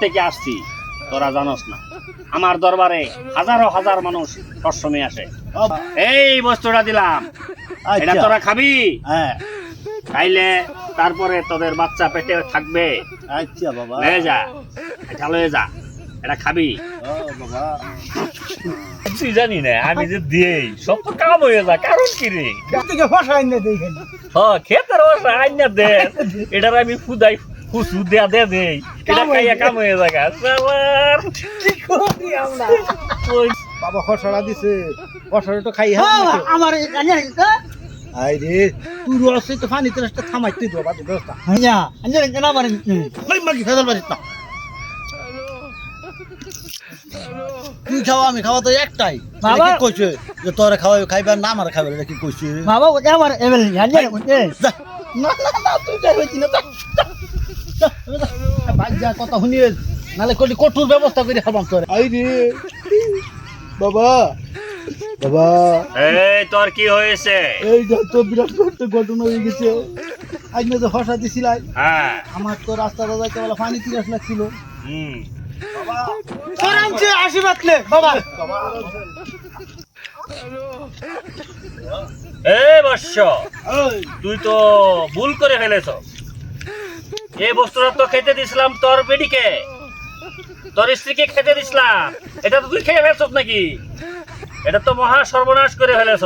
থেকে আসছি তোরা জানোস না, আমার দরবারে হাজারো হাজার মানুষ সবসময় আসে। এই বস্তুটা দিলাম, এটা তোরা খাবি। হ্যাঁ খাইলে তারপরে তোদের বাচ্চা পেটে থাকবে। আচ্ছা বাবা। লয়ে যা, এটা লয়ে যা, এটা খাবি। ও বাবা তুই জানি না আমি যে দিই সব তো কাম হয়ে যা, কারণ কি রে? থেকে ফসা এনে দেই খালি। হ্যাঁ খেতের বসা আইনা দে, এটার আমি ফুদাই ফুসু দেয়া দে দেই, এটা খাইয়া কাম হয়ে যায়। কি করি আমরা? বাবা ফসলা দিছে, ফসলা তো খাই হ্যাঁ আমার আই রে তুই রসে তো পানি তেলটা থামাইতে দিও বাদ ব্যবস্থা হ্যাঁ আঞ্জারে কেন মানে ভাই মাগি ফেদল বাড়িস না। তুই খাওয়া আমি খাওয়া তো একটাই। বাবা কি কইছে যে তোরে খাওয়াই খাইবার না আমার খাইবার, এটা কি কইছে? বাবা ওটা আমার এবেল আঞ্জারে কইছে না না না তুই যাই হইছি না ভাই যা কথা শুনিয়ে নালে কোটি কঠোর ব্যবস্থা করে খাবাম তোরে। আই রে বাবা বাবা এই তোর কি হয়েছে? এই তো বিরাট করতে ঘটনা হয়ে গেছে। আজ না তো হসা দিছিলাই, হ্যাঁ আমার তো রাস্তাটা যাইতে বলা পানি তিরাস লাগছিল। বাবা আরামসে আশীর্বাদ লে বাবা। এই বর্ষ তুই তো ভুল করে ফেলেছ। এই বস্তুটা তো খেতে দিছিলাম তোর বেডিকে, তোর স্ত্রীকে খেতে দিছিলাম, এটা তো তুই খেয়ে ফেলছ নাকি? এটা তো মহা সর্বনাশ করে ফেলেছ।